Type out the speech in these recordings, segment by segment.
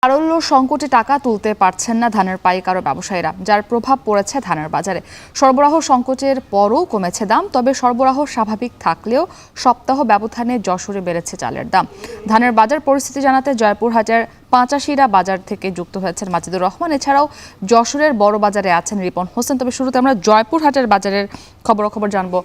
তারল্য সংকটে টাকা তুলতে পারছেন না ধানের পাইকার ও ব্যবসায়ীরা, যার প্রভাব পড়েছে ধানের বাজারে। সরবরাহ সংকটের পরও কমেছে দাম, তবে সরবরাহ স্বাভাবিক থাকলেও সপ্তাহ ব্যবধানে যশোরে বেড়েছে চালের দাম। ধানের বাজার পরিস্থিতি জানাতে জয়পুরহাটের 85 বাজার থেকে যুক্ত হয়েছেন মাজিদুর রহমান। এছাড়াও যশোরের বড় বাজারে আছেন রিপন হোসেন। তবে শুরুতে আমরা জয়পুরহাটের বাজারের খবর জানবো।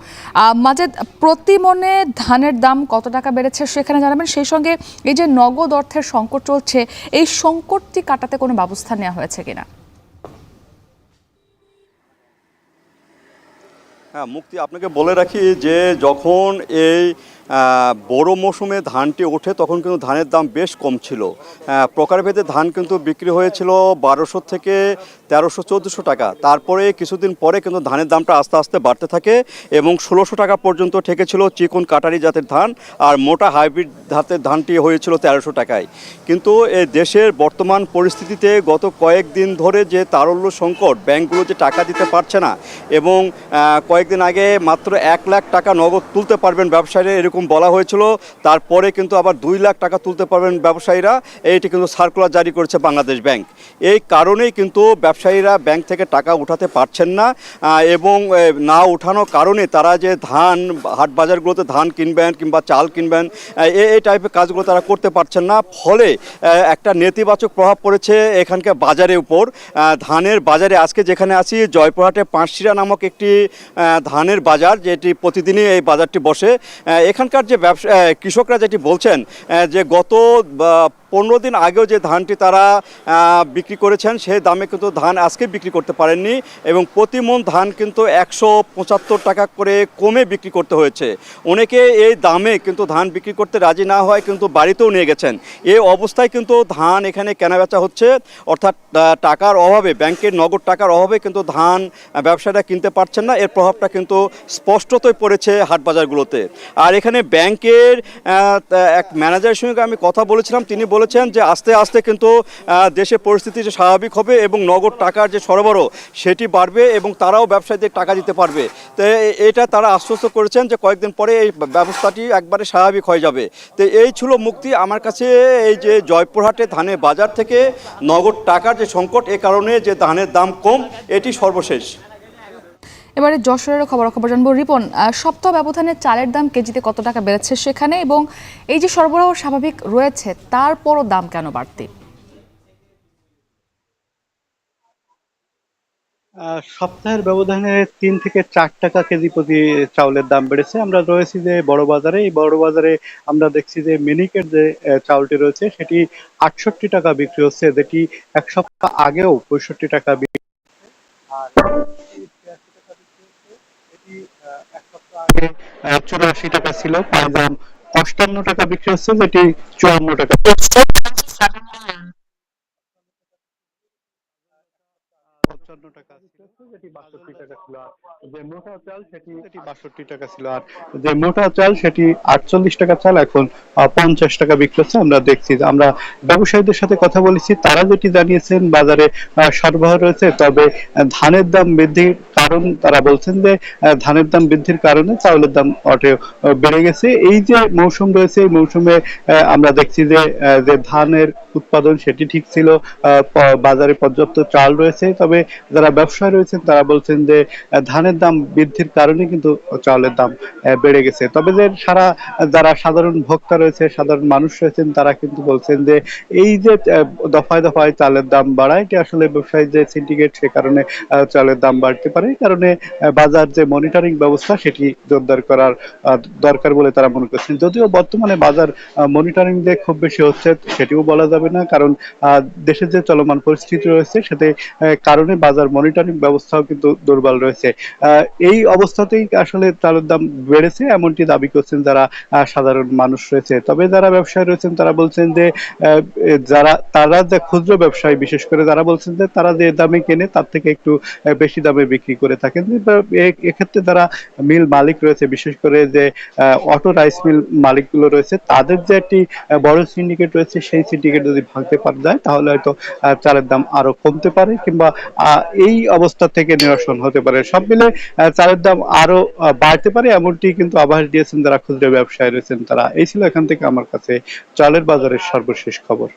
মাজিদ, প্রতি মনে ধানের দাম কত টাকা বেড়েছে সেখানে জানাবেন। সেই সঙ্গে এই যে নগদ অর্থের সংকট চলছে, এই সংকটটি কাটাতে কোনো ব্যবস্থা নেওয়া হয়েছে কিনা? হ্যাঁ মুক্তি, আপনাকে বলে রাখি যে যখন এই বড় মৌসুমে ধানটি ওঠে তখন কিন্তু ধানের দাম বেশ কম ছিল। প্রকারভেদে ধান কিন্তু বিক্রি হয়েছিল 1200 থেকে 1300-1400 টাকা। তারপরে কিছুদিন পরে কিন্তু ধানের দামটা আস্তে আস্তে বাড়তে থাকে এবং 1600 টাকা পর্যন্ত ঠেকেছিল চিকন কাটারি জাতের ধান, আর মোটা হাইব্রিড জাতের ধানটি হয়েছিল 1300 টাকায়। কিন্তু এই দেশের বর্তমান পরিস্থিতিতে গত কয়েকদিন ধরে যে তারল্য সংকট, ব্যাংকগুলো যে টাকা দিতে পারছে না এবং কয়েকদিন আগে মাত্র 1 লাখ টাকা নগদ তুলতে পারবেন ব্যবসায়ীরা এরকম বলা হয়েছিল, তারপরে কিন্তু আবার 2 লাখ টাকা তুলতে পারবেন ব্যবসায়ীরা, এইটি কিন্তু সার্কুলার জারি করেছে বাংলাদেশ ব্যাংক। এই কারণেই কিন্তু ব্যবসায়ীরা ব্যাংক থেকে টাকা উঠাতে পারছেন না এবং না উঠানোর কারণে তারা যে ধান হাট বাজারগুলোতে ধান কিনবেন কিংবা চাল কিনবেন এই টাইপের কাজগুলো তারা করতে পারছেন না। ফলে একটা নেতিবাচক প্রভাব পড়েছে এখানকার বাজারের উপর। ধানের বাজারে আজকে যেখানে আছি জয়পুরহাটে 85 নামক একটি ধানের বাজার, যেটি প্রতিদিনই এই বাজারটি বসে। এখানকার যে কৃষকরা যেটি বলছেন যে গত 15 দিন আগেও যে ধানটি তারা বিক্রি করেছেন সেই দামে কিন্তু ধান আজকে বিক্রি করতে পারেননি এবং প্রতি মণ ধান কিন্তু 175 টাকা করে কমে বিক্রি করতে হয়েছে। অনেকে এই দামে কিন্তু ধান বিক্রি করতে রাজি না হয় কিন্তু বাড়িতেও নিয়ে গেছেন। এই অবস্থায় কিন্তু ধান এখানে কেনাবেচা হচ্ছে, অর্থাৎ টাকার অভাবে, ব্যাংকের নগদ টাকার অভাবে কিন্তু ধান ব্যবসায়ীরা কিনতে পারছেন না। এর প্রভাবটা কিন্তু স্পষ্টতই পড়েছে হাট বাজারগুলোতে। আর এখানে ব্যাংকের এক ম্যানেজারের সঙ্গে আমি কথা বলেছিলাম, তিনি বলেছেন যে আস্তে আস্তে কিন্তু দেশের পরিস্থিতি যে স্বাভাবিক হবে এবং নগদ টাকার যে সরবরাহ সেটি বাড়বে এবং তারাও ব্যবসায়ীদের টাকা দিতে পারবে। তো এটা তারা আশ্বস্ত করেছেন যে কয়েকদিন পরে এই ব্যবস্থাটি একবারে স্বাভাবিক হয়ে যাবে। তো এই ছিল মুক্তি আমার কাছে এই যে জয়পুরহাটে ধানের বাজার থেকে নগদ টাকার যে সংকট, এ কারণে যে ধানের দাম কম, এটি সর্বশেষ। এবারে যশোরের খবর জানবো। রিপন, সপ্তাহ ব্যবধানে চালের দাম কেজিতে কত টাকা বেড়েছে সেখানে, এবং এই যে সরবরাহ স্বাভাবিক রয়েছে তারপরও দাম কেন বাড়তি? সপ্তাহের ব্যবধানে 3 থেকে 4 টাকা কেজি প্রতি চাউলের দাম বেড়েছে। আমরা রয়েছি যে বড় বাজারে, এই বড় বাজারে আমরা দেখছি যে মিনিকেট যে চাউলটি রয়েছে সেটি 68 টাকা বিক্রি হচ্ছে, যেটি এক সপ্তাহ আগেও 65 টাকা বিক্রি। আর এটি এক সপ্তাহ আগে 84 টাকা ছিল, পাইজাম 58 টাকা বিক্রি হচ্ছে, যেটি 54 টাকা। যেটি 62 টাকা ছিল, আর যে মোটা চাল সেটি 62 টাকা ছিল, আর যে মোটা চাল সেটি 48 টাকা চাল এখন 50 টাকা বিক্রি হচ্ছে। আমরা দেখছি যে আমরা ব্যবসায়ীদের সাথে কথা বলেছি, তারা যেটি জানিয়েছেন বাজারে সরবরাহ রয়েছে, তবে ধানের দাম বৃদ্ধির কারণ তারা বলছেন যে ধানের দাম বৃদ্ধির কারণে চাউলের দাম বেড়ে গেছে। এই যে মৌসুম রয়েছে, এই মৌসুমে আমরা দেখছি যে ধানের উৎপাদন সেটি ঠিক ছিল, বাজারে পর্যাপ্ত চাল রয়েছে, তবে যারা ব্যবসায়ী রয়েছেন তারা বলছেন যে ধানের দাম বৃদ্ধির কারণে কিন্তু চাউলের দাম বেড়ে গেছে। তবে যে যারা সাধারণ ভোক্তা রয়েছে, সাধারণ মানুষ রয়েছেন, তারা কিন্তু বলছেন যে এই যে দফায় দফায় চালের দাম বাড়ায়, এটি আসলে ব্যবসায়ী যে সিন্ডিকেট, সে কারণে চালের দাম বাড়তে পারে। এই কারণে বাজার যে মনিটরিং ব্যবস্থা সেটি জোরদার করার দরকার বলে তারা মনে করছেন। যদিও বর্তমানে বাজার মনিটরিং যে খুব বেশি হচ্ছে সেটিও বলা যাবে না, কারণ দেশের যে চলমান পরিস্থিতি রয়েছে সেতে কারণে বাজার মনিটরিং ব্যবস্থাও কিন্তু দুর্বল রয়েছে। এই অবস্থাতেই আসলে চালের দাম বেড়েছে এমনটি দাবি করছেন যারা সাধারণ মানুষ রয়েছে। তবে যারা ব্যবসায়ী রয়েছেন তারা বলছেন যে তারা যে ক্ষুদ্র ব্যবসায়ী, বিশেষ করে যারা বলছেন যে তারা যে দামে কেনে তার থেকে একটু বেশি দামে বিক্রি করে থাকেন। এক্ষেত্রে যারা মিল মালিক রয়েছে, বিশেষ করে যে অটো রাইস মিল মালিকগুলো রয়েছে, তাদের যে একটি বড় সিন্ডিকেট রয়েছে, সেই সিন্ডিকেট যদি ভাঙতে পারা যায় তাহলে হয়তো চালের দাম আরো কমতে পারে কিংবা এই অবস্থা থেকে নিরসন হতে পারে। সব মিলে চালের দাম আরো বাড়তে পারে এমনটি কিন্তু আভাস দিয়েছেন যারা ক্ষুদ্র ব্যবসায়ী রয়েছেন তারা। এই ছিল এখান থেকে আমার কাছে চালের বাজারের সর্বশেষ খবর।